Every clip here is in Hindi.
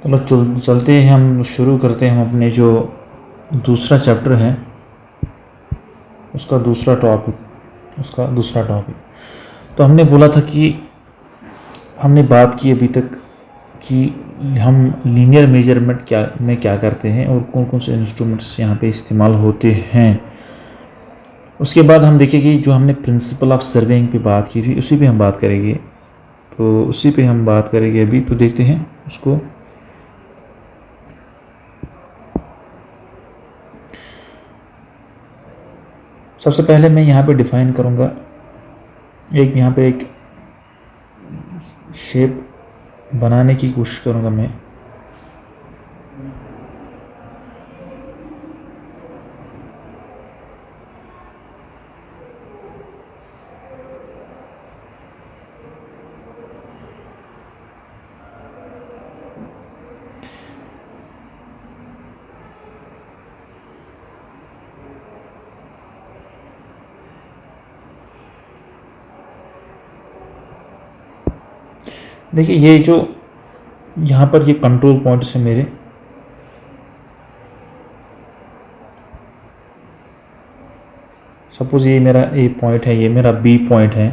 चलो चलते हैं, हम शुरू करते हैं हम अपने जो दूसरा चैप्टर है उसका दूसरा टॉपिक। तो हमने बोला था कि हमने बात की अभी तक कि हम लीनियर मेजरमेंट क्या करते हैं और कौन कौन से इंस्ट्रूमेंट्स यहाँ पे इस्तेमाल होते हैं। उसके बाद हम देखेंगे जो हमने प्रिंसिपल ऑफ सर्वेइंग पे बात की थी उसी पे हम बात करेंगे। अभी तो देखते हैं उसको। सबसे पहले मैं यहाँ पे डिफाइन करूँगा, यहाँ पे एक शेप बनाने की कोशिश करूँगा मैं। देखिए ये जो यहाँ पर ये कंट्रोल पॉइंट्स है मेरे, सपोज ये मेरा ए पॉइंट है, ये मेरा बी पॉइंट है,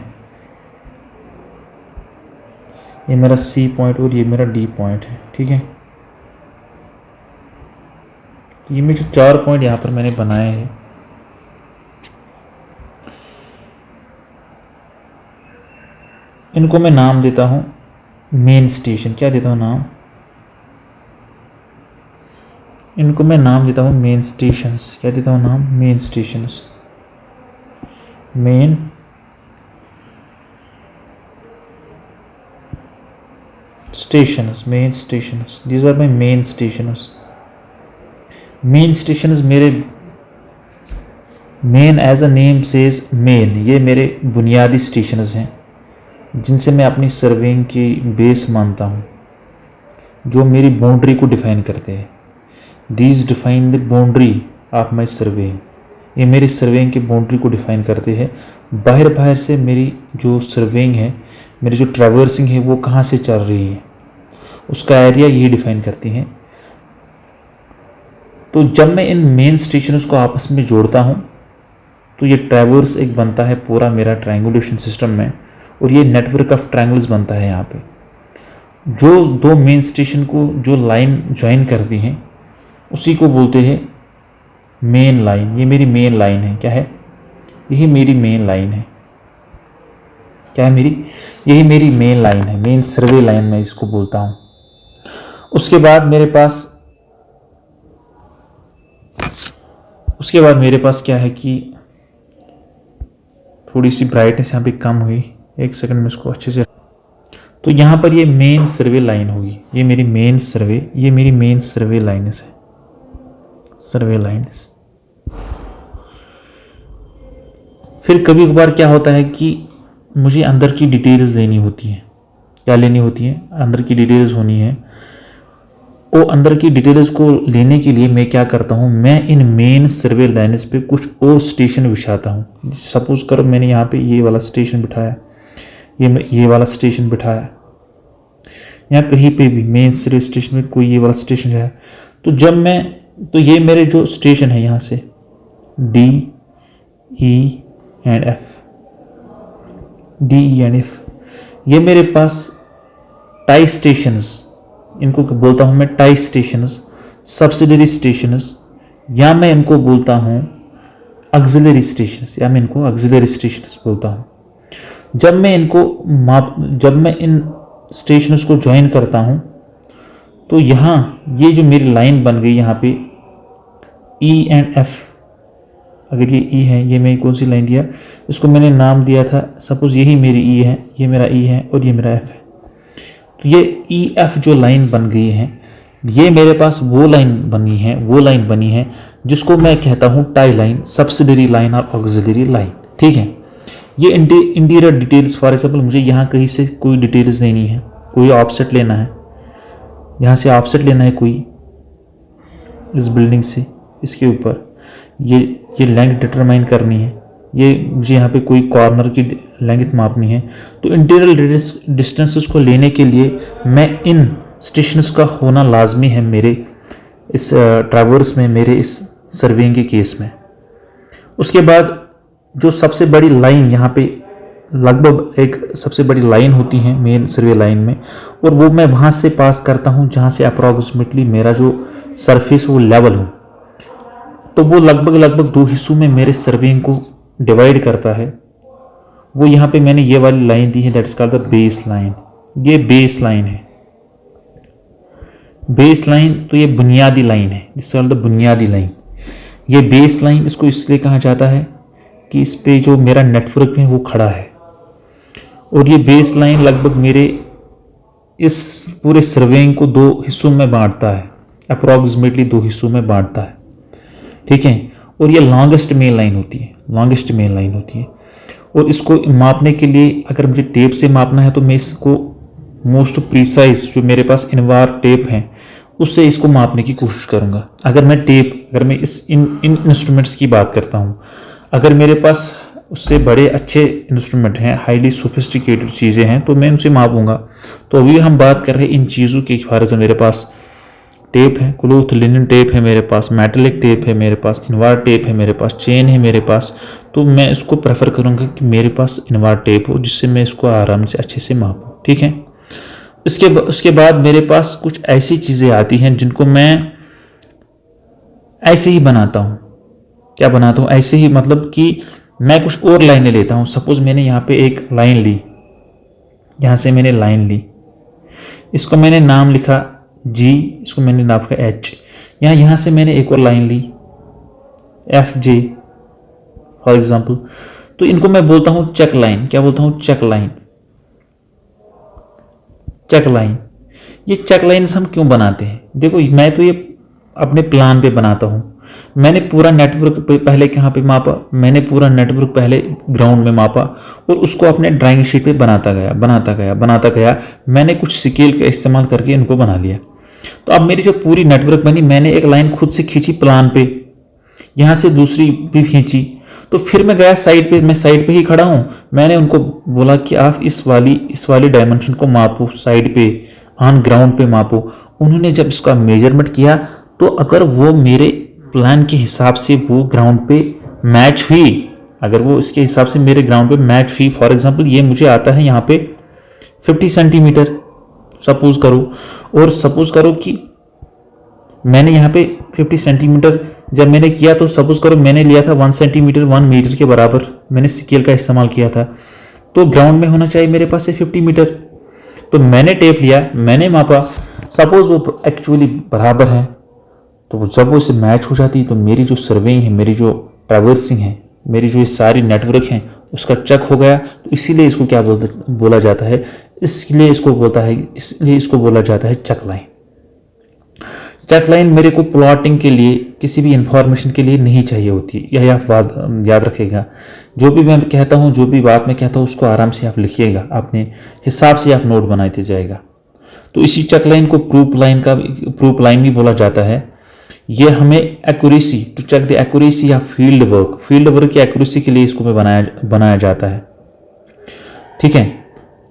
ये मेरा सी पॉइंट और ये मेरा डी पॉइंट है। ठीक है, तो ये मैं जो 4 पॉइंट यहाँ पर मैंने बनाए हैं, इनको मैं नाम देता हूँ मेन स्टेशन। क्या देता हूँ नाम? इनको मैं नाम देता हूँ मेन स्टेशंस। क्या देता हूँ नाम? Main stations. Main stations, these are my main stations. Main stations मेरे, main as a name says main, ये मेरे बुनियादी स्टेशंस हैं जिनसे मैं अपनी सर्वेइंग की बेस मानता हूँ, जो मेरी बाउंड्री को डिफाइन करते हैं। These define the boundary of my surveying. ये मेरी सर्वेइंग की बाउंड्री को डिफाइन करते हैं। बाहर से मेरी जो सर्वेइंग है, मेरी जो ट्रैवर्सिंग है वो कहाँ से चल रही है, उसका एरिया ये डिफाइन करती हैं। तो जब मैं इन मेन स्टेशंस को आपस में जोड़ता हूँ तो ये ट्रैवर्स एक बनता है पूरा मेरा ट्रायंगुलेशन सिस्टम में, और ये नेटवर्क ऑफ ट्रायंगल्स बनता है। यहाँ पे जो 2 मेन स्टेशन को जो लाइन ज्वाइन करती हैं उसी को बोलते हैं मेन लाइन। ये मेरी मेन लाइन है। क्या है? यही मेरी मेन लाइन है। क्या है मेरी? यही मेरी मेन लाइन है, मेन सर्वे लाइन मैं इसको बोलता हूँ। उसके बाद मेरे पास क्या है कि थोड़ी सी ब्राइटनेस यहाँ पे कम हुई, एक सेकंड में इसको अच्छे से। तो यहाँ पर ये मेन सर्वे लाइन होगी, ये मेरी मेन सर्वे लाइन्स है, सर्वे लाइन्स। फिर कभी कभार क्या होता है कि मुझे अंदर की डिटेल्स लेनी होती है। क्या लेनी होती है? अंदर की डिटेल्स होनी है। वो अंदर की डिटेल्स को लेने के लिए मैं क्या करता हूँ, मैं इन मेन सर्वे लाइन्स पे कुछ और स्टेशन बिछाता हूँ। सपोज करो मैंने यहाँ पे ये वाला स्टेशन बिठाया, ये वाला स्टेशन बिठाया, यहाँ कहीं पे भी मेन सर्वे स्टेशन में कोई ये वाला स्टेशन है। तो ये मेरे जो स्टेशन है यहाँ से D, E एंड F, ये मेरे पास टाई स्टेशंस, इनको बोलता हूँ मैं टाई स्टेशंस, सब्सिडरी स्टेशंस, या मैं इनको बोलता हूँ ऑक्सिलरी स्टेशंस, बोलता हूँ। जब मैं इन स्टेशंस को ज्वाइन करता हूँ तो यहाँ ये जो मेरी लाइन बन गई यहाँ पे E एंड F, अगर ये E है, ये मैं कौन सी लाइन दिया, इसको मैंने नाम दिया था, सपोज यही मेरी E है, ये मेरा E है और ये मेरा F है। तो ये EF जो लाइन बन गई है, ये मेरे पास वो लाइन बनी है जिसको मैं कहता हूँ टाई लाइन, सब्सिडरी लाइन और ऑक्सिलरी लाइन। ठीक है, ये इंटीरियर डिटेल्स, फॉर एग्जाम्पल मुझे यहाँ कहीं से कोई डिटेल्स लेनी है, कोई ऑफसेट लेना है, यहाँ से ऑफसेट लेना है कोई, इस बिल्डिंग से इसके ऊपर ये लेंथ डिटरमाइन करनी है, ये मुझे यहाँ पे कोई कॉर्नर की लेंथ मापनी है। तो इंटीरियर डिस्टेंसेस को लेने के लिए मैं इन स्टेशंस का होना लाजमी है मेरे इस ट्रैवर्स में, मेरे इस सर्वेइंग के केस में। उसके बाद जो सबसे बड़ी लाइन यहाँ पे लगभग एक सबसे बड़ी लाइन होती है मेन सर्वे लाइन में, और वो मैं वहाँ से पास करता हूँ जहाँ से अप्रॉक्सीमेटली मेरा जो सरफेस वो लेवल हो। तो वो लगभग 2 हिस्सों में मेरे सर्वेइंग को डिवाइड करता है। वो यहाँ पे मैंने ये वाली लाइन दी है, that is called the base line. ये बेस लाइन है, बेस लाइन, तो ये बुनियादी लाइन है, दिस कॉल्ड द बुनियादी लाइन। ये बेस लाइन इसको इसलिए कहा जाता है कि इस पे जो मेरा नेटवर्क है वो खड़ा है, और ये बेस लाइन लगभग मेरे इस पूरे सर्वेइंग को 2 हिस्सों में बांटता है, अप्रॉक्सीमेटली 2 हिस्सों में बांटता है, ठीक है। और ये लॉन्गेस्ट मेन लाइन होती है, लॉन्गेस्ट मेन लाइन होती है। और इसको मापने के लिए अगर मुझे टेप से मापना है तो मैं इसको मोस्ट प्रिसाइज जो मेरे पास इनवार टेप है उससे इसको मापने की कोशिश करूँगा। अगर मैं इन इंस्ट्रूमेंट्स की बात करता हूँ, अगर मेरे पास उससे बड़े अच्छे इंस्ट्रूमेंट हैं, हाईली सोफिस्टिकेटेड चीज़ें हैं, तो मैं उनसे मापूंगा। तो अभी हम बात कर रहे हैं इन चीज़ों की। फॉर एग्जाम्पल मेरे पास टेप है, क्लोथ लिनन टेप है मेरे पास, मेटेलिक टेप है मेरे पास, इनवार टेप है मेरे पास, चेन है मेरे पास। तो मैं इसको प्रेफर करूँगा कि मेरे पास इनवार टेप हो जिससे मैं इसको आराम से अच्छे से मापूँ, ठीक है। उसके बाद मेरे पास कुछ ऐसी चीज़ें आती हैं जिनको मैं ऐसे ही बनाता हूँ। क्या बनाता हूँ? ऐसे ही मतलब कि मैं कुछ और लाइनें लेता हूँ। सपोज मैंने यहाँ पे एक लाइन ली, यहाँ से मैंने लाइन ली, इसको मैंने नाम लिखा G, इसको मैंने नाम लिखा H। यहाँ से मैंने एक और लाइन ली FJ फॉर एग्जाम्पल। तो इनको मैं बोलता हूँ चेक लाइन। क्या बोलता हूँ? Check line. चेक लाइन, ये चेक लाइन्स हम क्यों बनाते हैं? देखो, मैं तो ये अपने प्लान पे बनाता हूँ। मैंने पूरा नेटवर्क पहले कहाँ पे मापा? मैंने पूरा नेटवर्क पहले ग्राउंड में मापा और उसको अपने ड्राइंग शीट पे बनाता गया। मैंने कुछ स्केल का इस्तेमाल करके इनको बना लिया। तो अब मेरी जो पूरी नेटवर्क बनी, मैंने एक लाइन खुद से खींची प्लान पे, यहाँ से दूसरी भी खींची। तो फिर मैं गया साइड पे, मैं साइड पे ही खड़ा हूँ। मैंने उनको बोला कि आप इस वाली डायमेंशन को मापो, साइड पे ऑन ग्राउंड पे मापो। उन्होंने जब इसका मेजरमेंट किया तो अगर वो मेरे प्लान के हिसाब से वो ग्राउंड पे मैच हुई, अगर वो इसके हिसाब से मेरे ग्राउंड पे मैच हुई, फॉर एग्जांपल ये मुझे आता है यहाँ पे 50 सेंटीमीटर सपोज करो, और सपोज करो कि मैंने यहाँ पे 50 सेंटीमीटर जब मैंने किया तो सपोज करो मैंने लिया था 1 सेंटीमीटर 1 मीटर के बराबर मैंने स्केल का इस्तेमाल किया था। तो ग्राउंड में होना चाहिए मेरे पास से 50 मीटर। तो मैंने टेप लिया, मैंने मापा, सपोज वो एक्चुअली बराबर है। तो जब वो इससे मैच हो जाती तो मेरी जो सर्वेइंग है, मेरी जो ट्रैवर्सिंग है, मेरी जो ये सारी नेटवर्क हैं उसका चेक हो गया। तो इसीलिए इसको क्या बोला जाता है? इसलिए इसको बोला जाता है चेक लाइन। चेक लाइन मेरे को प्लॉटिंग के लिए, किसी भी इंफॉर्मेशन के लिए नहीं चाहिए होती है। यह आप याद रखिएगा। जो भी मैं कहता हूँ, जो भी बात मैं कहता हूँ, उसको आराम से आप लिखिएगा, अपने हिसाब से आप नोट बनाते जाएगा। तो इसी चेक लाइन को प्रूफ लाइन भी बोला जाता है। ये हमें accuracy, to check the accuracy of field work की एक्यूरेसी के लिए इसको बनाया जाता है, ठीक है।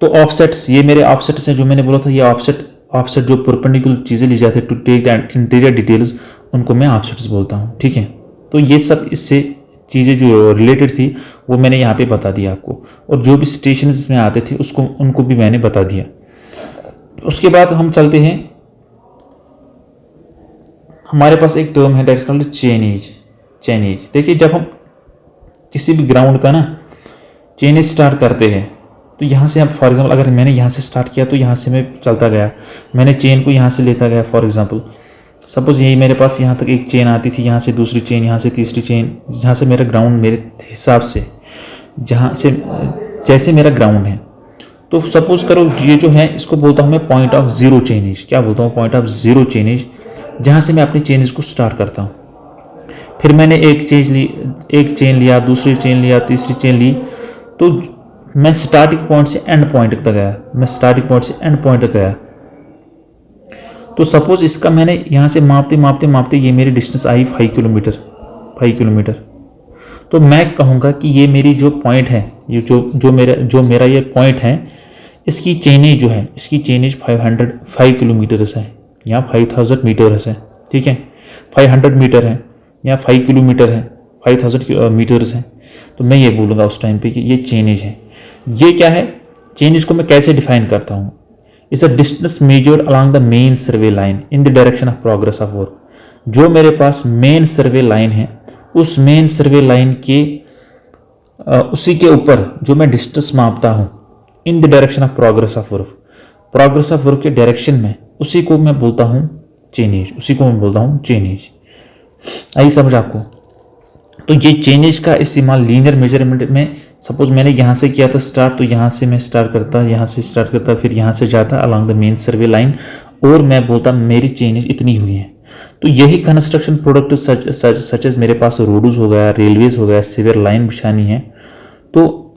तो ऑफसेट्स, ये मेरे ऑफसेट्स हैं जो मैंने बोला था। ये ऑफसेट जो परपेंडिकुलर चीज़ें ली जाती है to take the interior details, उनको मैं ऑफसेट्स बोलता हूँ, ठीक है। तो ये सब इससे चीज़ें जो रिलेटेड थी वो मैंने यहाँ पे बता दिया आपको, और जो भी स्टेशन इसमें आते थे उनको भी मैंने बता दिया। उसके बाद हम चलते हैं, हमारे पास एक टर्म है दैट इज कॉल्ड चेनेज। देखिए, जब हम किसी भी ग्राउंड का ना चेनेज स्टार्ट करते हैं तो यहाँ से आप, फॉर एग्जांपल अगर मैंने यहाँ से स्टार्ट किया तो यहाँ से मैं चलता गया, मैंने चेन को यहाँ से लेता गया। फॉर एग्जांपल सपोज यही मेरे पास यहाँ तक एक चेन आती थी, यहाँ से दूसरी चेन, यहाँ से तीसरी चेन, जहाँ से मेरा ग्राउंड, मेरे हिसाब से जहाँ से जैसे मेरा ग्राउंड है। तो सपोज करो ये जो है इसको बोलता हूँ मैं पॉइंट ऑफ जीरो चेनेज। क्या बोलता हूँ? पॉइंट ऑफ जीरो चेनेज, जहाँ से मैं अपनी चेनेज को स्टार्ट करता हूँ। फिर मैंने एक चेन लिया, दूसरी चेन लिया, तीसरी चेन ली, तो मैं स्टार्टिंग पॉइंट से एंड पॉइंट तक गया। तो सपोज इसका मैंने यहाँ से मापते ये मेरी डिस्टेंस आई 5 किलोमीटर। तो मैं कहूँगा कि ये मेरी जो पॉइंट है, ये जो मेरा ये पॉइंट है, इसकी चेनेज जो है, इसकी चेनेज 5 किलोमीटर्स है या 5000 मीटर्स है, ठीक है, 500 मीटर है या 5 किलोमीटर है, 5000 मीटर्स है। तो मैं ये बोलूँगा उस टाइम पे कि ये चेनेज है। ये क्या है, चेनेज को मैं कैसे डिफाइन करता हूँ, it's a distance measured along the main survey line in the direction of progress of work. जो मेरे पास मेन सर्वे लाइन है, उस मेन सर्वे लाइन के उसी के ऊपर जो मैं डिस्टेंस मापता हूँ in the direction of progress of work, progress of work के डायरेक्शन में, उसी को मैं बोलता हूँ चेनेज, उसी को मैं बोलता हूँ चेनेज। आई समझ आपको? तो ये चेनेज का इस्तेमाल लीनियर मेजरमेंट में, सपोज मैंने यहाँ से किया था स्टार्ट, तो यहाँ से मैं स्टार्ट करता, यहाँ से स्टार्ट करता, फिर यहाँ से जाता along the main survey line, और मैं बोलता मेरी चेनेज इतनी हुई है। तो यही कंस्ट्रक्शन प्रोडक्ट सच एज मेरे पास रोड्स हो गया, रेलवेज हो गया, सीवर लाइन बिछानी है, तो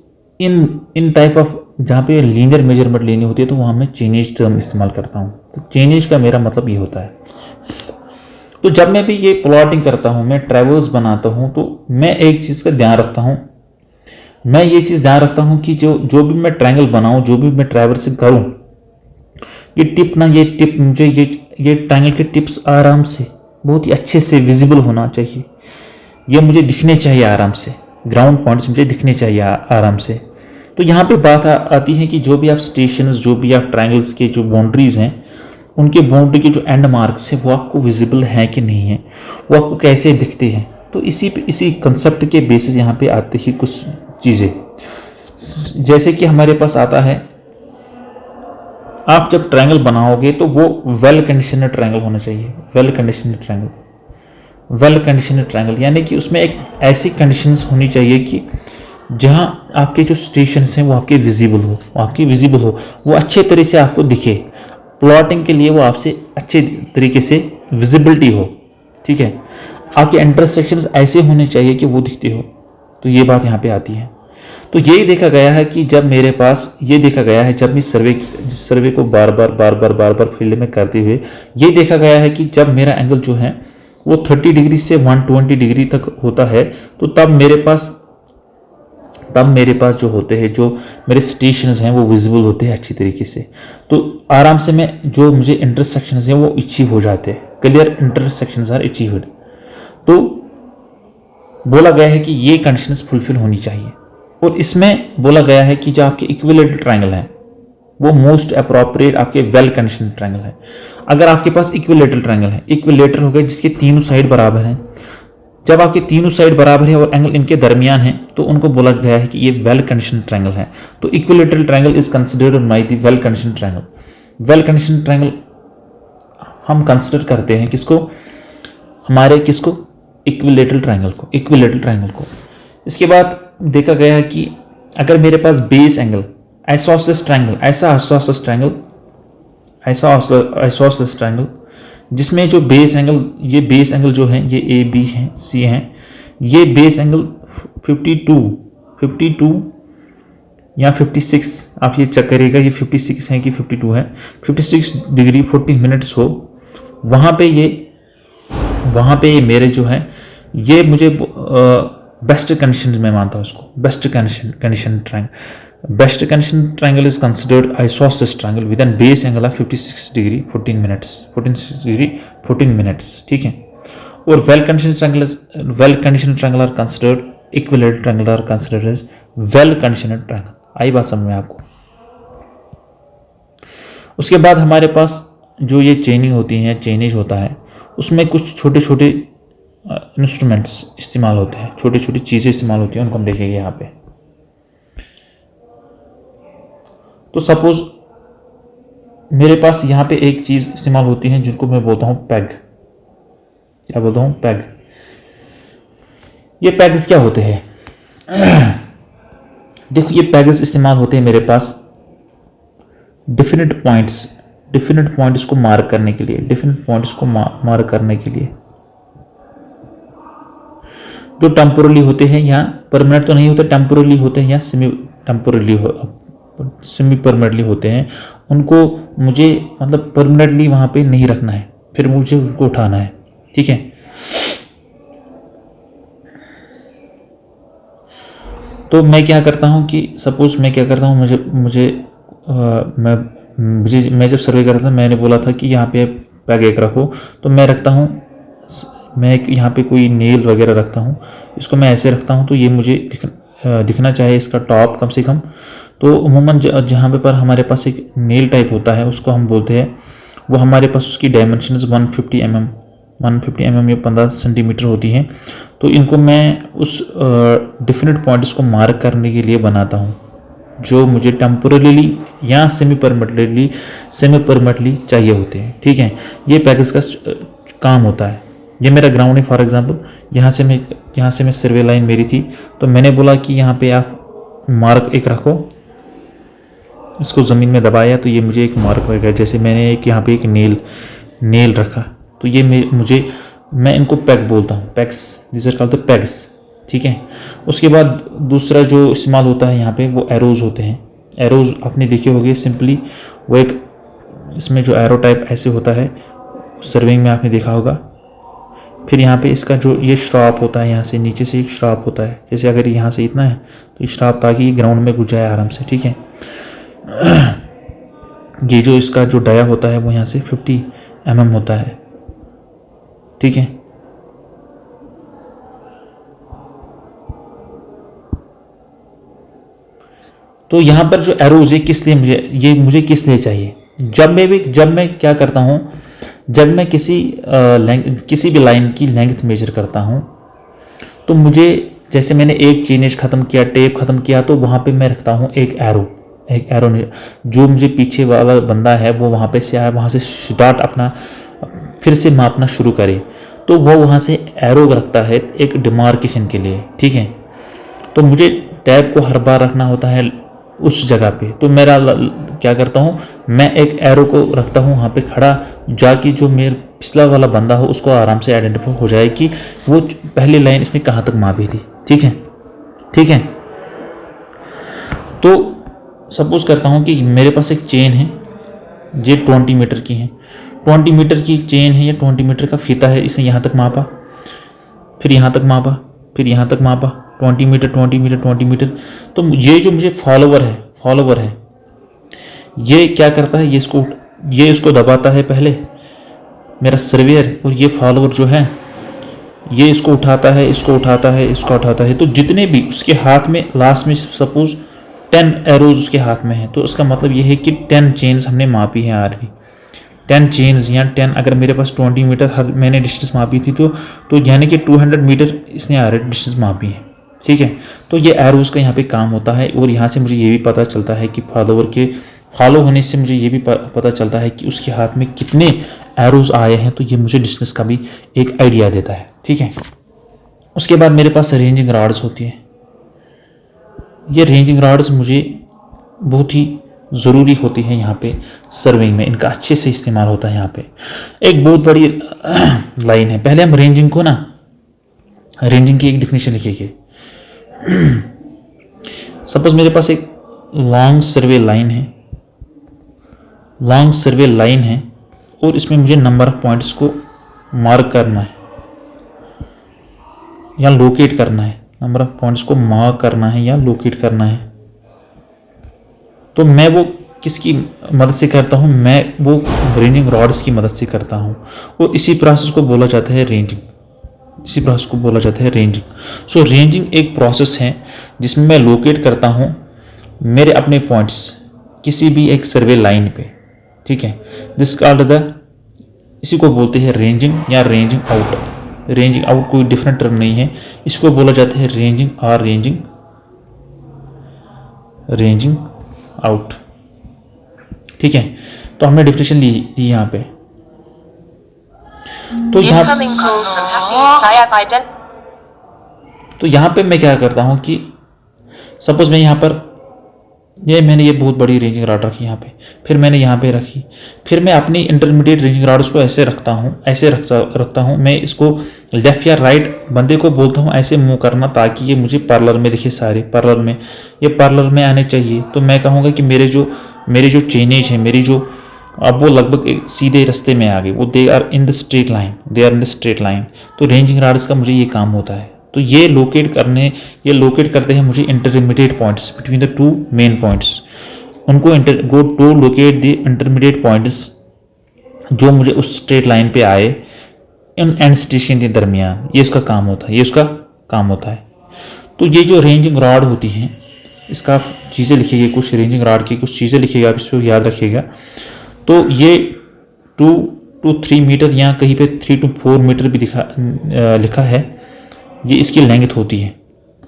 इन टाइप ऑफ जहाँ पे लीनियर मेजरमेंट लेनी होती है तो वहाँ मैं चेनेज टर्म इस्तेमाल करता हूँ। तो चेनेज का मेरा मतलब ये होता है। तो जब मैं भी ये प्लॉटिंग करता हूँ, मैं ट्रैवर्स बनाता हूँ, तो मैं एक चीज़ का ध्यान रखता हूँ, मैं ये चीज़ ध्यान रखता हूँ कि जो भी मैं ट्रायंगल बनाऊँ, जो भी मैं ट्रैवर्सिंग करूँ, ये टिप ना, ये टिप मुझे ये ट्रायंगल के टिप्स आराम से बहुत ही अच्छे से विजिबल होना चाहिए, ये मुझे दिखने चाहिए आराम से, ग्राउंड पॉइंट्स मुझे दिखने चाहिए आराम से। तो यहाँ पे बात आती है कि जो भी आप स्टेशंस, जो भी आप ट्रायंगल्स के जो बाउंड्रीज हैं, उनके बाउंड्री के जो एंड मार्क्स हैं वो आपको विजिबल हैं कि नहीं है, वो आपको कैसे दिखते हैं। तो इसी कंसेप्ट के बेसिस यहाँ पे आते ही कुछ चीज़ें, जैसे कि हमारे पास आता है, आप जब ट्रायंगल बनाओगे तो वो वेल कंडीशनड ट्रायंगल होना चाहिए। Well conditioned triangle, well conditioned triangle यानी कि उसमें एक ऐसी कंडीशंस होनी चाहिए कि जहाँ आपके जो स्टेशंस हैं वो आपके विजिबल हो, वो अच्छे तरह से आपको दिखे, प्लॉटिंग के लिए वो आपसे अच्छे तरीके से विजिबिलिटी हो, ठीक है। आपके इंटरसेक्शंस ऐसे होने चाहिए कि वो दिखते हो। तो ये बात यहाँ पे आती है। तो यही देखा गया है कि जब मेरे पास ये देखा गया है, जब मैं सर्वे को बार बार फील्ड में करते हुए ये देखा गया है कि जब मेरा एंगल जो है वो 30 डिग्री से 120 डिग्री तक होता है, तो तब मेरे पास जो होते हैं, जो मेरे स्टेशंस हैं वो विजिबल होते हैं अच्छी तरीके से। तो आराम से मैं जो मुझे इंटरसेक्शंस हैं वो अचीव हो जाते हैं, क्लियर इंटरसेक्शंस आर अचीव्ड। तो बोला गया है कि ये कंडीशंस फुलफिल होनी चाहिए। और इसमें बोला गया है कि जो आपके इक्विलेटरल ट्रायंगल हैं वो मोस्ट अप्रोप्रिएट आपके वेल कंडीशनड ट्रायंगल है। अगर आपके पास इक्विलेटरल ट्रायंगल है, इक्विलेटर हो गया जिसके तीनों साइड बराबर हैं, जब आपके तीनों साइड बराबर है और एंगल इनके दरमियान है तो उनको बोला गया है कि ये वेल कंडीशनड ट्रायंगल है। तो equilateral triangle is considered by the well conditioned triangle. Well conditioned triangle हम कंसिडर करते हैं किसको, इक्विलेटरल ट्रायंगल को। इसके बाद देखा गया है कि अगर मेरे पास बेस एंगल आइसोसेलेस ट्रायंगल जिसमें जो बेस एंगल जो है ये ए बी है सी है, ये बेस एंगल 52 या 56, आप ये चेक करिएगा ये 56 है कि 52 है, 56 डिग्री 40 मिनट्स हो, वहाँ पे ये मेरे जो है ये मुझे बेस्ट कंडीशन में मानता हूँ इसको, best condition triangle is considered isosceles triangle with an base angle of 56 degree 14 minutes, ठीक है। और well condition triangle are considered, equilateral triangle are considered as well conditioned triangle. आई बात समझ में आपको? उसके बाद हमारे पास जो ये चेनेज होता है, उसमें कुछ छोटे छोटे इंस्ट्रूमेंट्स इस्तेमाल होते हैं, छोटी छोटी चीज़ें इस्तेमाल होती हैं, उनको हम देखेंगे यहाँ पे। तो सपोज मेरे पास यहाँ पे एक चीज़ इस्तेमाल होती है जिनको मैं बोलता हूँ पैग। क्या बोलता हूँ? पैग। ये पैग्स क्या होते हैं? देखो ये पैग्स इस्तेमाल होते हैं मेरे पास डिफिनेट पॉइंट्स को मार्क करने के लिए, जो टेम्पोरली होते हैं या परमानेंट तो नहीं होते, टेम्पोरली होते हैं या सेमी परमानेंटली होते हैं। उनको मुझे मतलब परमानेंटली वहाँ पे नहीं रखना है, फिर मुझे उनको उठाना है, ठीक है। तो मैं क्या करता हूँ कि सपोज मुझे मैं जब सर्वे कर रहा था मैंने बोला था कि यहाँ पे पैग एक रखो, तो मैं रखता हूँ, मैं यहाँ पे कोई नेल वगैरह रखता हूँ, इसको मैं ऐसे रखता हूँ तो ये मुझे दिखना चाहिए इसका टॉप कम से कम। तो अमूमन जहाँ पे पर हमारे पास एक नेल टाइप होता है उसको हम बोलते हैं, वो हमारे पास उसकी डायमेंशंस 150 mm या 15 सेंटीमीटर होती हैं। तो इनको मैं उस डिफरेंट पॉइंट्स को मार्क करने के लिए बनाता हूँ जो मुझे टेम्पोरली या सेमी परमानेंटली चाहिए होते हैं। ठीक है, ये पैकेज का काम होता है। ये मेरा ग्राउंड है फॉर एग्जांपल, यहाँ से मैं सर्वे लाइन मेरी थी, तो मैंने बोला कि यहाँ पे आप मार्क एक रखो, इसको ज़मीन में दबाया तो ये मुझे एक मार्क रखा। जैसे मैंने एक यहाँ पे एक नेल रखा, तो ये मैं इनको पैग बोलता हूँ, pegs, this are called the pegs. ठीक है, उसके बाद दूसरा जो इस्तेमाल होता है यहाँ पे वो एरोज होते हैं। एरोज आपने देखे होंगे, सिंपली वो एक इसमें जो एरो टाइप ऐसे होता है, सर्विंग में आपने देखा होगा। फिर यहाँ पे इसका जो ये श्राप होता है, यहाँ से नीचे से एक श्राप होता है, जैसे अगर यहाँ से इतना है तो ये श्राप ताकि ग्राउंड में घुस जाए आराम से। ठीक है, ये जो इसका जो डाया होता है वो यहाँ से 50 mm होता है। ठीक है, तो यहाँ पर जो एरोज है मुझे किस लिए चाहिए, जब मैं क्या करता हूँ, जब मैं किसी भी लाइन की लेंथ मेजर करता हूँ तो मुझे, जैसे मैंने एक चेनेज ख़त्म किया, टेप ख़त्म किया, तो वहाँ पे मैं रखता हूँ एक एरो जो मुझे पीछे वाला बंदा है वो वहाँ पे से आए, वहाँ से स्टार्ट अपना फिर से मापना शुरू करे, तो वो वहाँ से एरो रखता है एक डिमार्केशन के लिए। ठीक है, तो मुझे टैब को हर बार रखना होता है उस जगह पे, तो मेरा क्या करता हूँ, मैं एक एरो को रखता हूँ वहाँ पे खड़ा, जाके जो मेरा पिछला वाला बंदा हो उसको आराम से आइडेंटिफाई हो जाए कि वो पहली लाइन इसने कहाँ तक मापी थी। ठीक है, तो सपोज करता हूँ कि मेरे पास एक चेन है, ये 20 मीटर की है, 20 मीटर की चेन है या 20 मीटर का फीता है, इसने यहाँ तक मापा, फिर यहाँ तक मापा, फिर यहाँ तक मापा, 20 मीटर। तो ये जो मुझे फॉलोवर है ये क्या करता है, ये इसको दबाता है पहले मेरा सर्वेयर, और ये फॉलोवर जो है ये इसको उठाता है। तो जितने भी उसके हाथ में लास्ट में सपोज 10 एरोज उसके हाथ में है, तो उसका मतलब ये है कि 10 चेन्स हमने मापी है आरबी, 10 चेन्स या 10, अगर मेरे पास 20 मीटर हर मैंने डिस्टेंस मापी थी तो यानी कि 200 मीटर इसने आर डिस्टेंस मापी है। ठीक है, तो ये एरोज का यहाँ पे काम होता है, और यहाँ से मुझे ये भी पता चलता है कि फॉलोवर के फॉलो होने से मुझे ये भी पता चलता है कि उसके हाथ में कितने एरोज आए हैं, तो ये मुझे डिस्टेंस का भी एक आइडिया देता है। ठीक है, उसके बाद मेरे पास रेंजिंग रॉड्स होती है। ये रेंजिंग रॉड्स मुझे बहुत ही ज़रूरी होती है यहाँ पे सर्विंग में, इनका अच्छे से इस्तेमाल होता है। यहाँ पे एक बहुत बड़ी लाइन है, पहले हम रेंजिंग की एक डिफिनेशन लिखेंगे। सपोज मेरे पास एक लॉन्ग सर्वे लाइन है और इसमें मुझे नंबर ऑफ पॉइंट्स को मार्क करना है या लोकेट करना है, नंबर ऑफ पॉइंट्स को मार्क करना है या लोकेट करना है। तो मैं वो किसकी मदद से करता हूँ, मैं वो रेंजिंग रॉड्स की मदद से करता हूँ, और इसी प्रोसेस को बोला जाता है रेंजिंग। सो रेंजिंग एक प्रोसेस है जिसमें मैं लोकेट करता हूँ मेरे अपने पॉइंट्स किसी भी एक सर्वे लाइन पे। ठीक है, दिस कॉल्ड इसी को बोलते हैं रेंजिंग या रेंजिंग आउट। रेंजिंग आउट कोई डिफरेंट टर्म नहीं है, इसको बोला जाता है रेंजिंग और रेंजिंग आउट। ठीक है, तो हमने डिफिनेशन ली यहाँ पे। तो यहाँ पे मैं क्या करता हूँ कि सपोज मैं यहाँ पर मैंने ये बहुत बड़ी रेंजिंग रॉड रखी यहाँ पे, फिर मैंने यहाँ पे रखी, फिर मैं अपनी इंटरमीडिएट रेंजिंग रॉड्स को ऐसे रखता हूँ। मैं इसको लेफ्ट या राइट बंदे को बोलता हूँ ऐसे मूव करना ताकि ये मुझे पैरेलल में दिखे, सारे पैरेलल में आने चाहिए। तो मैं कहूँगा कि मेरे जो चेनेज है, अब वो लगभग एक सीधे रास्ते में आ गए, वो they are in the straight line. तो रेंजिंग रॉड्स का मुझे ये काम होता है। तो ये लोकेट करते हैं मुझे intermediate points between the two main points. उनको go to locate the intermediate points जो मुझे उस स्ट्रेट लाइन पे आए इन एंड स्टेशन के दरमियान, ये उसका काम होता है, ये उसका काम होता है। तो ये जो रेंजिंग रॉड होती हैं, इसका आप चीज़ें लिखिएगा, कुछ रेंजिंग रॉड की कुछ चीज़ें लिखिएगा, आप इसको याद रखिएगा। तो ये 2 to 3 मीटर या कहीं पे 3 to 4 मीटर भी लिखा है, ये इसकी लेंथ होती है।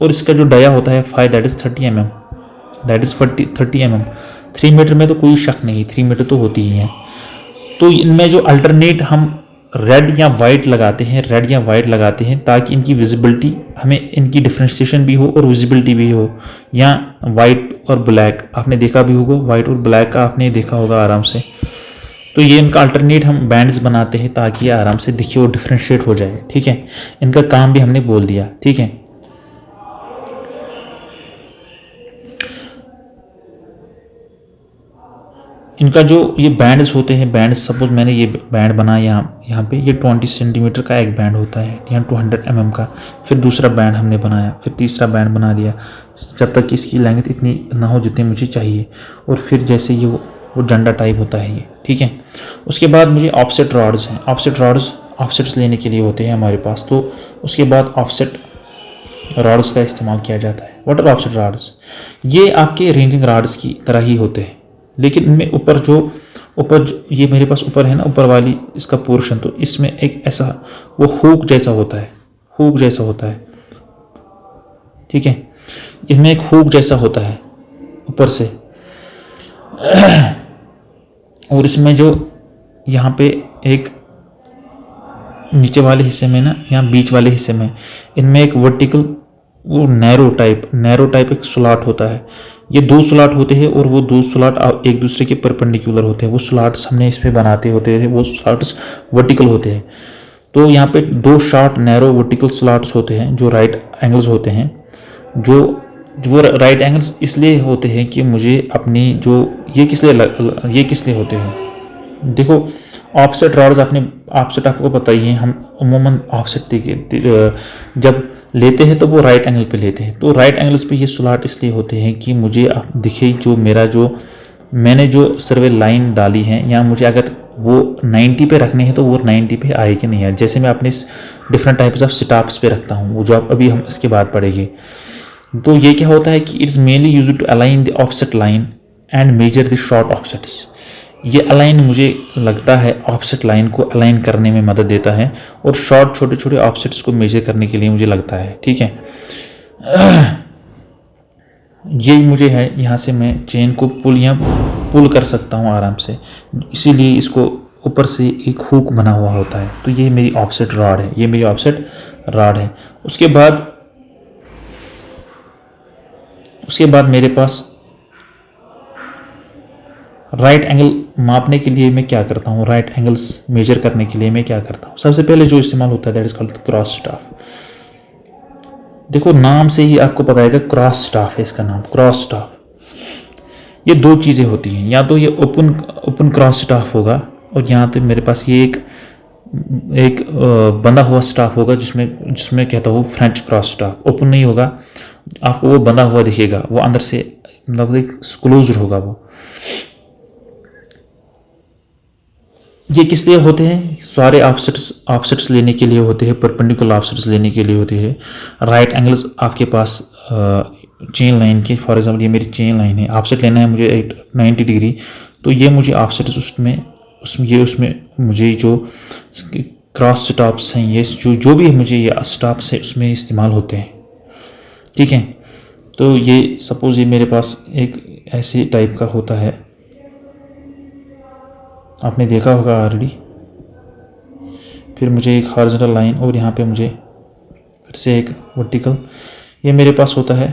और इसका जो डाया होता है 5 that is 30 mm, that is 30 mm। 3 metre में तो कोई शक नहीं, 3 मीटर तो होती ही है। तो इनमें जो अल्टरनेट हम रेड या वाइट लगाते हैं, ताकि इनकी विजिबिलिटी, हमें इनकी डिफ्रेंशिएशन भी हो और विजिबिलिटी भी हो। या वाइट और ब्लैक आपने देखा भी होगा, वाइट और ब्लैक का आपने देखा होगा आराम से। तो ये इनका अल्टरनेट हम बैंड्स बनाते हैं ताकि ये आराम से दिखे और डिफ्रेंशिएट हो जाए, ठीक है। इनका काम भी हमने बोल दिया, ठीक है। इनका जो ये बैंड्स होते हैं, बैंड्स सपोज मैंने ये बैंड बनाया यहाँ पे, ये 20 सेंटीमीटर का एक बैंड होता है, यहाँ 200 mm का। फिर दूसरा बैंड हमने बनाया, फिर तीसरा बैंड बना दिया, जब तक इसकी लेंथ इतनी ना हो जितनी मुझे चाहिए। और फिर जैसे ये वो डंडा टाइप होता है ये, ठीक है। उसके बाद मुझे ऑफसेट रॉड्स हैं, ऑफसेट्स लेने के लिए होते हैं हमारे पास। तो उसके बाद ऑफसेट रॉड्स का इस्तेमाल किया जाता है। What are offset rods? ये आपके रेंजिंग रॉड्स की तरह ही होते हैं, लेकिन इनमें ऊपर ये मेरे पास ऊपर है ना, ऊपर वाली इसका पोर्शन, तो इसमें एक ऐसा वो हुक जैसा होता है, ठीक है। इसमें एक हुक जैसा होता है ऊपर से, और इसमें जो यहाँ पे एक नीचे वाले हिस्से में ना, यहाँ बीच वाले हिस्से में, इनमें एक वर्टिकल वो नैरो टाइप एक स्लॉट होता है। ये 2 स्लॉट होते हैं और वो 2 स्लॉट एक दूसरे के परपेंडिकुलर होते हैं। वो स्लॉट्स हमने इसमें बनाते होते हैं, वो स्लॉट्स वर्टिकल होते हैं। तो यहाँ पे 2 शॉर्ट नैरो वर्टिकल स्लॉट्स होते हैं जो राइट एंगल्स होते हैं। जो वो राइट एंगल्स इसलिए होते हैं कि मुझे अपनी जो ये किस लिए होते हैं, देखो ऑफसेट रॉड्स आपको पता ही है, हम अमूमन ऑफसेट जब लेते हैं तो वो राइट एंगल पे लेते हैं। तो राइट एंगल्स पे ये स्लॉट इसलिए होते हैं कि मुझे दिखे मैंने जो सर्वे लाइन डाली है, या मुझे अगर वो 90 पे रखने हैं तो वो 90 पे आए कि नहीं आए। जैसे मैं अपने डिफरेंट टाइप्स ऑफ स्टॉप्स पे रखता हूँ, वो जो अभी हम इसके बाद पढ़ेंगे। तो ये क्या होता है कि it's mainly used to align the offset line and measure the short offsets. ये अलाइन मुझे लगता है ऑफसेट लाइन को अलाइन करने में मदद देता है, और शॉर्ट छोटे ऑफसेट्स को मेजर करने के लिए मुझे लगता है, ठीक है। ये मुझे है, यहाँ से मैं चेन को पुल कर सकता हूँ आराम से, इसीलिए इसको ऊपर से एक हुक बना हुआ होता है। तो ये मेरी ऑफसेट रॉड है। उसके बाद मेरे पास राइट एंगल मापने के लिए मैं क्या करता हूँ, राइट एंगल्स मेजर करने के लिए मैं क्या करता हूँ, सबसे पहले जो इस्तेमाल होता है that is called cross staff. देखो नाम से ही आपको पता है क्रॉस स्टाफ है इसका नाम, क्रॉस स्टाफ। ये 2 चीज़ें होती हैं, या तो ये ओपन क्रॉस स्टाफ होगा, और यहाँ तो मेरे पास ये एक बंधा हुआ स्टाफ होगा जिसमें कहता हूँ फ्रेंच क्रॉस स्टाफ। ओपन नहीं होगा, आपको वो बंधा हुआ दिखेगा, वो अंदर से मतलब क्लोज्ड होगा वो। ये किस लिए होते हैं? सारे ऑफसेट्स लेने के लिए होते हैं, परपेंडिकुलर ऑफसेट्स लेने के लिए होते हैं। राइट एंगल्स आपके पास चेन लाइन के, फॉर एग्जांपल ये मेरी चेन लाइन है, ऑफसेट लेना है मुझे 90 डिग्री, तो ये मुझे ऑफसेट्स उसमें मुझे जो क्रॉस स्टॉप्स हैं, ये जो भी मुझे ये स्टॉप्स है उसमें इस्तेमाल होते हैं, ठीक है। तो ये सपोज ये मेरे पास एक ऐसे टाइप का होता है, आपने देखा होगा ऑलरेडी। फिर मुझे एक हॉरिजॉन्टल लाइन, और यहाँ पे मुझे फिर से एक वर्टिकल, ये मेरे पास होता है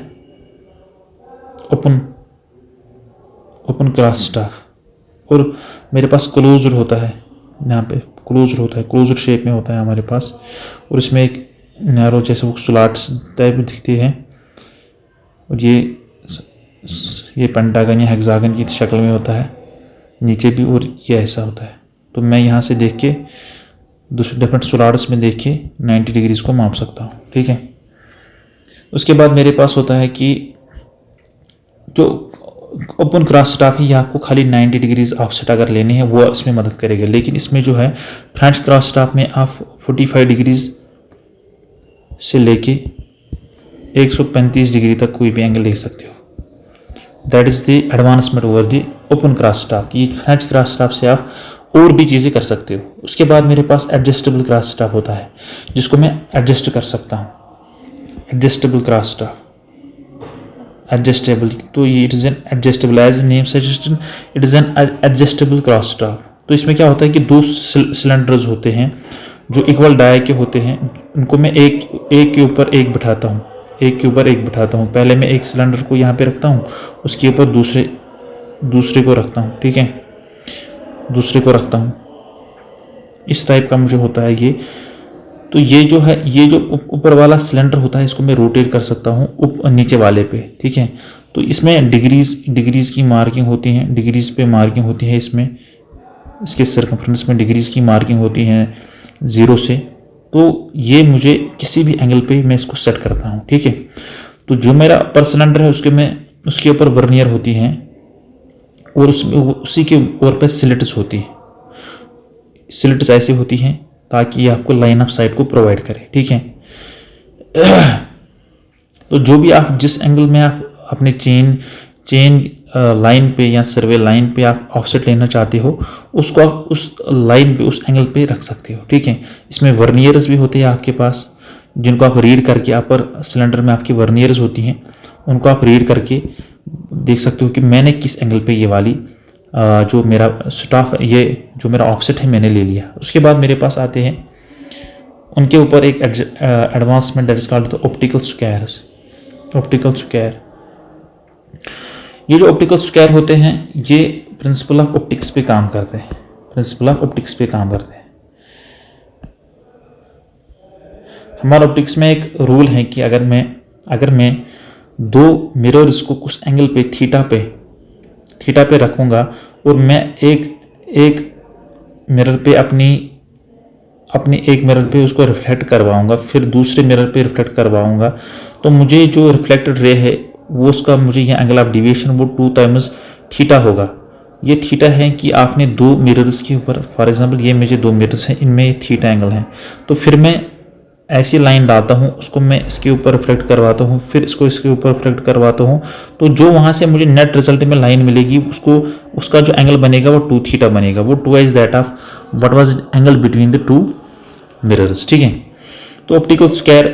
ओपन क्रॉस स्टाफ। और मेरे पास क्लोज्ड होता है, यहाँ पे क्लोज्ड शेप में होता है हमारे पास, और इसमें एक नैरो जैसे वो स्लॉट्स टाइप दिखते हैं, और ये पेंटागन या हेक्सागन की शक्ल में होता है नीचे भी, और ये ऐसा होता है। तो मैं यहाँ से देख के दूसरे डिफरेंट स्लॉट्स में देख के 90 डिग्रीज को माप सकता हूँ, ठीक है। उसके बाद मेरे पास होता है कि जो ओपन क्रॉस स्टाफ ही आपको खाली 90 डिग्रीज ऑफसेट अगर लेने हैं वो इसमें मदद करेगा, लेकिन इसमें जो है फ्रेंच क्रॉस स्टाफ में आप 45 डिग्रीज से लेके 135 डिग्री तक कोई भी एंगल ले सकते हो। That is the advancement over the open cross staff. ये फ्रेंच क्रॉस स्टाफ से आप और भी चीज़ें कर सकते हो। उसके बाद मेरे पास एडजस्टेबल क्रॉस स्टाफ होता है जिसको मैं एडजस्ट कर सकता हूँ। एडजस्टेबल क्रॉस स्टाफ, एडजस्टेबल, तो ये it is an adjustable, as name suggestion it is an adjustable cross staff. तो इसमें क्या होता है कि दो सिलेंडर्स होते हैं जो इक्वल डाई के होते हैं, उनको मैं एक के ऊपर एक बिठाता हूँ, एक के ऊपर एक बिठाता हूँ। पहले मैं एक सिलेंडर को यहाँ पे रखता हूँ, उसके ऊपर दूसरे को रखता हूँ, ठीक है, दूसरे को रखता हूँ। इस टाइप का मुझे होता है ये। तो ये जो है, ये जो ऊपर वाला सिलेंडर होता है इसको मैं रोटेट कर सकता हूँ नीचे वाले पे, ठीक है। तो इसमें डिग्रीज की मार्किंग होती है, डिग्रीज पे मार्किंग होती है इसमें, इसके सर्कमफ्रेंस में डिग्रीज की मार्किंग होती है 0 से। तो ये मुझे किसी भी एंगल पे मैं इसको सेट करता हूँ, ठीक है। तो जो मेरा अपर सिलेंडर है उसके ऊपर वर्नियर होती है और उसमें उसी के ऊपर पे स्लिट्स होती है। स्लिट्स ऐसी होती हैं ताकि ये आपको लाइन ऑफ साइट को प्रोवाइड करे, ठीक है। तो जो भी आप जिस एंगल में आप अपने चेन लाइन पे या सर्वे लाइन पे आप ऑफसेट लेना चाहते हो उसको आप उस लाइन पे, उस एंगल पे रख सकते हो, ठीक है। इसमें वर्नियर्स भी होते हैं आपके पास जिनको आप रीड करके, अपर सिलेंडर में आपकी वर्नियर्स होती हैं, उनको आप रीड करके देख सकते हो कि मैंने किस एंगल पे ये वाली जो मेरा स्टाफ, ये जो मेरा ऑफसेट है मैंने ले लिया। उसके बाद मेरे पास आते हैं उनके ऊपर एक advancement that is called the optical squares. Optical square, ये जो ऑप्टिकल स्क्वायर होते हैं ये प्रिंसिपल ऑफ ऑप्टिक्स पे काम करते हैं, प्रिंसिपल ऑफ ऑप्टिक्स पे काम करते हैं। हमारा ऑप्टिक्स में एक रूल है कि अगर मैं दो मिरर्स को कुछ एंगल पे थीटा पे रखूँगा और मैं एक मिरर पे अपनी एक मिरर पे उसको रिफ्लेक्ट करवाऊँगा, फिर दूसरे मिरर पे रिफ्लेक्ट करवाऊँगा, तो मुझे जो रिफ्लेक्टेड रे है वो उसका मुझे ये एंगल ऑफ डिविएशन वो 2 टाइम्स थीटा होगा। ये थीटा है कि आपने दो मिरर्स के ऊपर, फॉर एग्जांपल ये मुझे 2 मिरर्स हैं, इनमें ये थीटा एंगल है, तो फिर मैं ऐसी लाइन डालता हूँ, उसको मैं इसके ऊपर रिफ्लेक्ट करवाता हूँ, फिर इसको इसके ऊपर रिफ्लेक्ट करवाता हूँ, तो जो वहाँ से मुझे नेट रिजल्ट में लाइन मिलेगी उसका जो एंगल बनेगा वो 2 थीटा बनेगा। वो 2 is that of what was angle between the 2 mirrors, ठीक है। तो ऑप्टिकल स्क्वायर,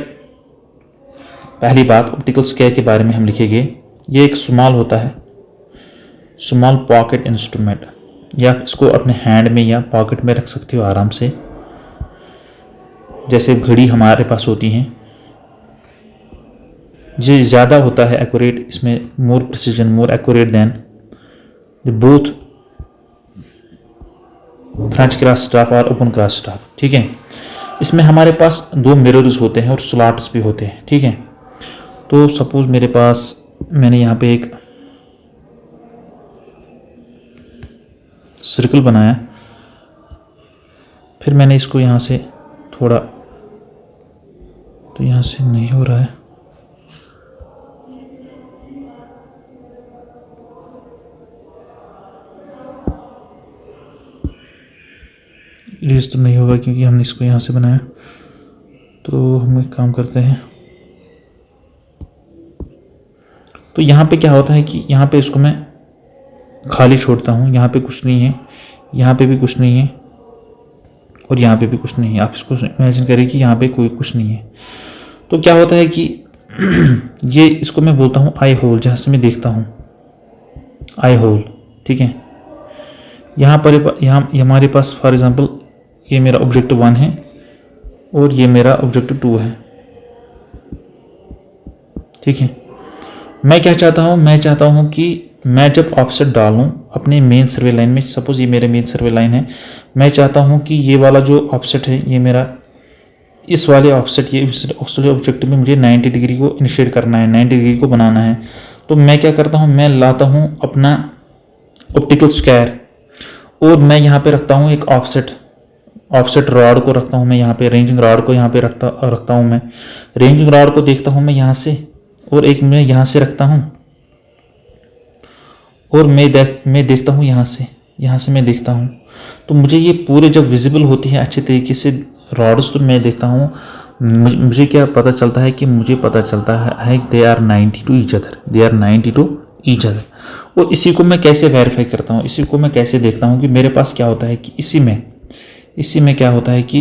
पहली बात ऑप्टिकल स्क्वायर के बारे में हम लिखेंगे, ये एक स्मॉल होता है, स्मॉल पॉकेट इंस्ट्रूमेंट, या इसको अपने हैंड में या पॉकेट में रख सकते हो आराम से, जैसे घड़ी हमारे पास होती हैं। ये ज़्यादा होता है एक्यूरेट, इसमें मोर precision, more accurate then the both French cross staff और ओपन क्रॉस स्टाफ, ठीक है। इसमें हमारे पास 2 मिरर्स होते हैं और स्लॉट्स भी होते हैं, ठीक है। तो सपोज मेरे पास, मैंने यहाँ पे एक सर्कल बनाया, फिर मैंने इसको यहाँ से थोड़ा, तो यहाँ से नहीं हो रहा है, इरेज तो नहीं होगा क्योंकि हमने इसको यहाँ से बनाया। तो हम एक काम करते हैं, तो यहाँ पे क्या होता है कि यहाँ पे इसको मैं खाली छोड़ता हूँ, यहाँ पे कुछ नहीं है, यहाँ पे भी कुछ नहीं है और यहाँ पे भी कुछ नहीं है। आप इसको इमेजिन करें कि यहाँ पे कोई कुछ नहीं है। तो क्या होता है कि ये, इसको मैं बोलता हूँ आई होल, जहाँ से मैं देखता हूँ आई होल, ठीक है। यहाँ पर हमारे पास फॉर एग्जांपल ये मेरा ऑब्जेक्टिव 1 है और ये मेरा ऑब्जेक्टिव 2 है, ठीक है। मैं क्या चाहता हूँ, मैं चाहता हूँ कि मैं जब ऑफसेट डालूँ अपने मेन सर्वे लाइन में, सपोज ये मेरे मेन सर्वे लाइन है, मैं चाहता हूँ कि ये वाला जो ऑफसेट है ये मेरा, इस वाले ऑफसेट, ये ऑब्जेक्टिव में मुझे 90 डिग्री को इनिशिएट करना है, 90 डिग्री को बनाना है। तो मैं क्या करता हूँ, मैं लाता हूँ अपना ऑप्टिकल स्क्वायर और मैं यहाँ पे रखता हूँ एक ऑफसेट रॉड को रखता हूँ मैं यहाँ पे, रेंजिंग रॉड को यहाँ पे रखता हूँ मैं। रेंजिंग रॉड को देखता हूँ मैं यहाँ से, और एक मैं यहाँ से रखता हूँ, और मैं देखता हूँ यहाँ से मैं देखता हूँ, तो मुझे ये पूरे जब विजिबल होती है अच्छे तरीके से रॉड्स, तो मैं देखता हूँ मुझे क्या पता चलता है कि मुझे पता चलता है they are 90 to each other, they are 90 to each other. और इसी को मैं कैसे वेरीफाई करता हूँ, इसी को मैं कैसे देखता हूँ कि मेरे पास क्या होता है कि इसी में क्या होता है कि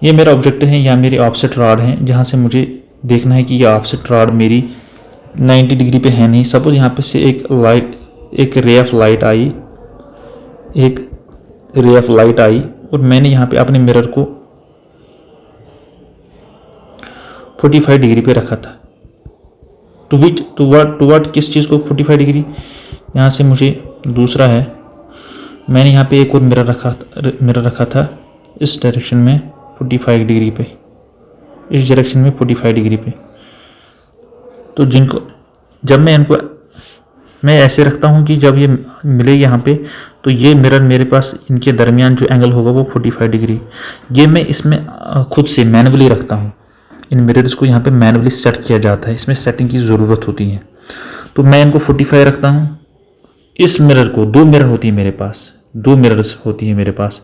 ये मेरा ऑब्जेक्ट है या मेरी ऑफसेट रॉड है, जहाँ से मुझे देखना है कि ये ऑफसेट रॉड मेरी 90 डिग्री पे है नहीं। सपोज यहाँ पे से एक रे ऑफ लाइट आई और मैंने यहाँ पे अपने मिरर को 45 डिग्री पे रखा था। टू व्हाट किस चीज़ को 45 डिग्री, यहाँ से मुझे दूसरा है, मैंने यहाँ पे एक और मिरर रखा था इस डायरेक्शन में 45 डिग्री पे, इस डायरेक्शन में 45 डिग्री पे। तो जब मैं ऐसे रखता हूँ कि जब ये मिले यहाँ पे, तो ये मिरर मेरे पास इनके दरमियान जो एंगल होगा वो 45 डिग्री, ये मैं इसमें खुद से मैनुअली रखता हूँ। इन मिरर्स को यहाँ पे मैनुअली सेट किया जाता है, इसमें सेटिंग की ज़रूरत होती है। तो मैं इनको 45 रखता हूँ। इस मिरर को 2 मिरर होती है मेरे पास, 2 मिरर्स होती है मेरे पास।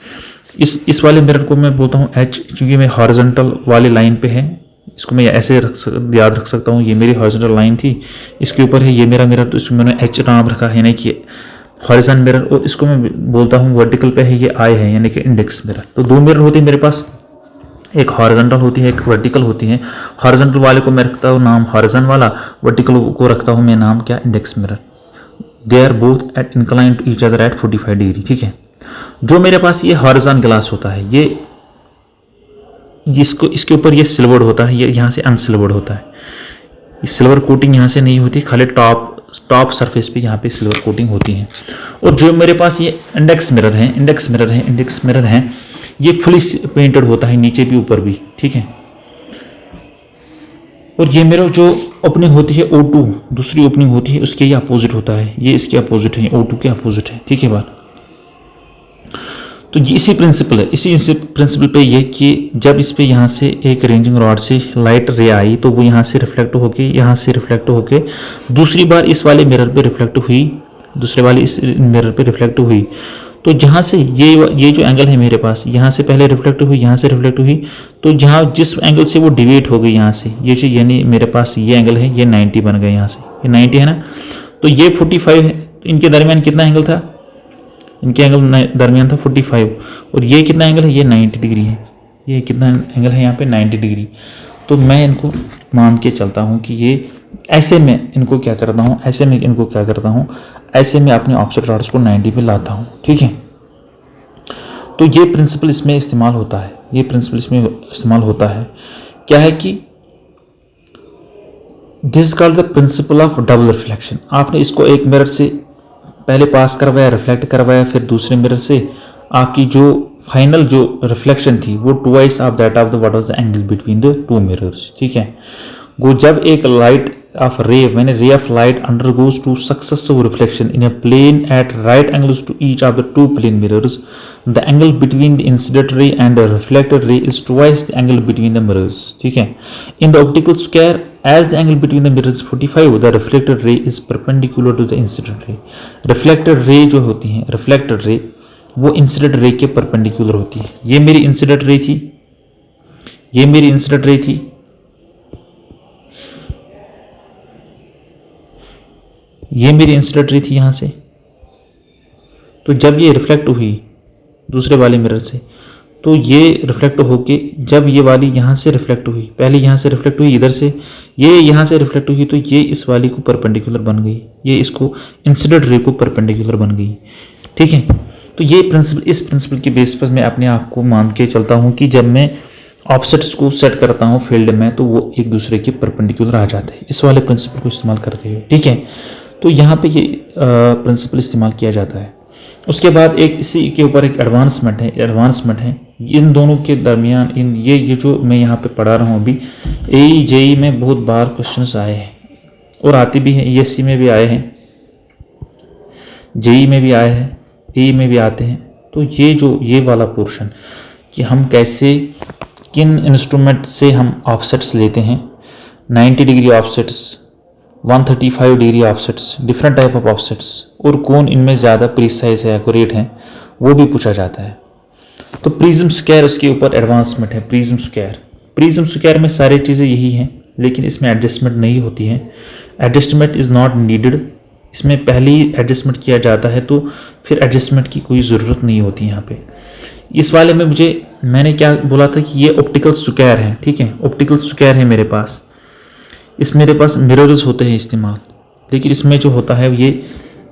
इस वाले मिरर को मैं बोलता हूँ H, क्योंकि मैं हॉरिजॉन्टल वाली लाइन पे है, इसको मैं ऐसे याद रख सकता हूँ। ये मेरी हॉरिजॉन्टल लाइन थी, इसके ऊपर है ये मेरा मिरर, तो इसमें मैंने H नाम रखा है, यानी कि हॉरिजॉन्टल मिरर। और इसको मैं बोलता हूँ वर्टिकल पे है ये I है, यानी कि इंडेक्स मिरर। तो 2 मिरर होती है मेरे पास, एक हॉरिजॉन्टल होती है, एक वर्टिकल होती है। हॉरिजॉन्टल वाले को मैं रखता हूँ नाम हॉरिजॉन्टल वाला, वर्टिकल को रखता हूँ मैं नाम क्या, index mirror. They are both at incline to each other at 45 degree, ठीक है। जो मेरे पास ये हॉरिजॉन्टल ग्लास होता है, ये इसके ऊपर ये सिल्वर्ड होता है, ये यहाँ से अनसिल्वर्ड होता है। ये सिल्वर कोटिंग यहाँ से नहीं होती, खाली टॉप सरफेस पे यहाँ पे सिल्वर कोटिंग होती है। और जो मेरे पास ये इंडेक्स मिरर है, ये फुली पेंटेड होता है, नीचे भी ऊपर भी, ठीक है। और ये मेरा जो ओपनिंग होती है O2, दूसरी ओपनिंग होती है, उसके ये अपोजिट होता है, ये इसके अपोजिट है, O2 के अपोजिट है, ठीक है बात। तो ये इसी प्रिंसिपल पे ये कि जब इस पे यहाँ से एक रेंजिंग रॉड से लाइट रे आई, तो वो यहाँ से रिफ्लेक्ट होके दूसरी बार इस वाले मिरर पे रिफ्लेक्ट हुई, दूसरे वाले इस मिरर पे रिफ्लेक्ट हुई। तो जहाँ से ये जो एंगल है मेरे पास, यहाँ से पहले रिफ्लेक्ट हुई, यहाँ से रिफ्लेक्ट हुई, तो जहाँ जिस एंगल से वो डिवेट हो गई यहाँ से, ये जो यानी मेरे पास ये एंगल है, ये 90 बन गया, यहाँ से ये 90 है ना। तो ये 45 है, इनके दरमियान कितना एंगल था, इनके एंगल दरमियान था 45, और ये कितना एंगल है, ये 90 डिग्री है। ये कितना एंगल है यहाँ पे, 90 डिग्री। तो मैं इनको मान के चलता हूँ कि ये ऐसे में इनको क्या करता हूँ, ऐसे में अपने ऑफसेट रॉड्स को 90 पे लाता हूँ, ठीक है। तो ये प्रिंसिपल इसमें इस्तेमाल होता है, क्या है कि this is called the principle of double reflection. आपने इसको एक मिरर से पहले पास करवाया, रिफ्लेक्ट करवाया, फिर दूसरे मिरर से आपकी जो फाइनल जो रिफ्लेक्शन थी वो twice of that of the what was the angle between the 2 mirrors, ठीक है। वो जब एक light of ray, when a ray of light undergoes 2 successive reflection in a plane at right angles to each of the 2 plane mirrors, the angle between the incident ray and the reflected ray is twice the angle between the mirrors, ठीक है। In the optical square, as the angle between the mirrors is 45, the reflected ray is perpendicular to the incident ray. Reflected ray जो होती है, reflected ray वो incident ray के perpendicular होती है। ये मेरी incident ray थी, ये मेरी इंसिडेंट रे थी यहाँ से। तो जब ये रिफ्लेक्ट हुई दूसरे वाले मिरर से, तो ये रिफ्लेक्ट होके जब ये वाली यहाँ से रिफ्लेक्ट हुई, पहले यहाँ से रिफ्लेक्ट हुई इधर से, ये यहाँ से रिफ्लेक्ट हुई, तो ये इस वाली को परपेंडिकुलर बन गई, ये इसको इंसिडेंट रे को परपेंडिकुलर बन गई, ठीक है। तो ये इस प्रिंसिपल के बेस पर मैं अपने आप को मान के चलता हूँ कि जब मैं ऑफसेट्स को सेट करता हूँ फील्ड में, तो वो एक दूसरे के परपेंडिकुलर आ जाते हैं, इस वाले प्रिंसिपल को इस्तेमाल करते हुए, ठीक है। तो यहाँ पे ये प्रिंसिपल इस्तेमाल किया जाता है। उसके बाद एक इसी के ऊपर एक एडवांसमेंट है इन दोनों के दरमियान। ये जो मैं यहाँ पे पढ़ा रहा हूँ अभी, AE में बहुत बार क्वेश्चंस आए हैं और आते भी हैं, ESC में भी आए हैं, JEE में भी आए हैं, AE में भी आते हैं। तो ये वाला पोर्शन कि हम कैसे किन इंस्ट्रूमेंट से हम ऑफसेट्स लेते हैं, 90 degree offsets, 135 degree offsets, different type of offsets, और कौन इनमें ज़्यादा प्रिसाइज है, एक्यूरेट है, वो भी पूछा जाता है। तो प्रिज्म स्क्वायर उसके ऊपर एडवांसमेंट है। प्रिज्म स्क्वायर में सारी चीज़ें यही हैं, लेकिन इसमें एडजस्टमेंट नहीं होती है। Adjustment is not needed. इसमें पहले ही एडजस्टमेंट किया जाता है, तो फिर एडजस्टमेंट की कोई ज़रूरत नहीं होती यहाँ पे। इस वाले में मैंने क्या बोला था कि ये ऑप्टिकल स्क्वायर है, ठीक है, ऑप्टिकल स्क्वायर है मेरे पास। मेरे पास मिरर्स होते हैं इस्तेमाल, लेकिन इसमें जो होता है ये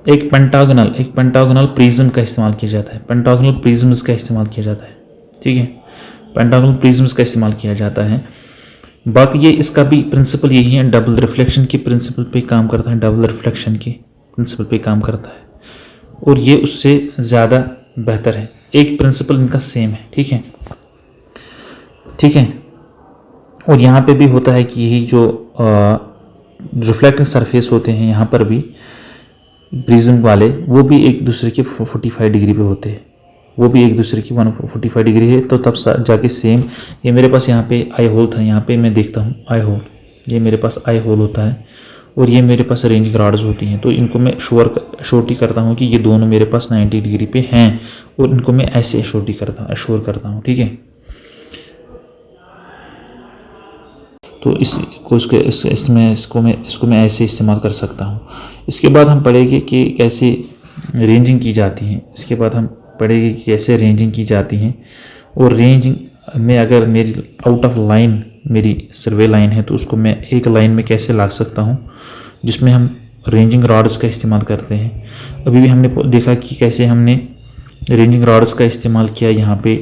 एक पेंटागोनल प्रिज्म का इस्तेमाल किया जाता है, पेंटागोनल प्रिज्म्स का इस्तेमाल किया जाता है, ठीक है, पेंटागोनल प्रिज्म्स का इस्तेमाल किया जाता है। बाकी ये इसका भी प्रिंसिपल यही है, डबल रिफ्लेक्शन की प्रिंसिपल पे काम करता है, डबल रिफ्लेक्शन की प्रिंसिपल पे काम करता है, और ये उससे ज़्यादा बेहतर है। एक प्रिंसिपल इनका सेम है, ठीक है, ठीक है। और यहाँ पे भी होता है कि यही जो रिफ्लेक्टिंग सरफेस होते हैं यहाँ पर भी प्रिज्म वाले, वो भी एक दूसरे के 45 डिग्री पे होते हैं, वो भी एक दूसरे की 145 डिग्री है, तो तब जाके सेम। ये मेरे पास यहाँ पे आई होल था, यहाँ पे मैं देखता हूँ आई होल, ये मेरे पास आई होल होता है, और ये मेरे पास रेंजिंग रॉड्स होती हैं। तो इनको मैं श्योरिटी करता हूँ कि ये दोनों मेरे पास 90 डिग्री पे हैं, और इनको मैं ऐसे श्योर करता हूँ, ठीक है। तो इसको मैं ऐसे इस्तेमाल कर सकता हूँ। इसके बाद हम पढ़ेंगे कि कैसे रेंजिंग की जाती है। और रेंजिंग में अगर मेरी आउट ऑफ लाइन मेरी सर्वे लाइन है, तो उसको मैं एक लाइन में कैसे ला सकता हूँ, जिसमें हम रेंजिंग रॉड्स का इस्तेमाल करते हैं। अभी भी हमने देखा कि कैसे हमने रेंजिंग रॉड्स का इस्तेमाल किया यहाँ पे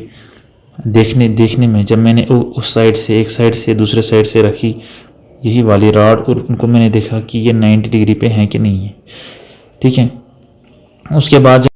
देखने में, जब मैंने उस साइड से एक साइड से दूसरे साइड से रखी यही वाली रॉड, और उनको मैंने देखा कि ये 90 डिग्री पे है कि नहीं है, ठीक है। उसके बाद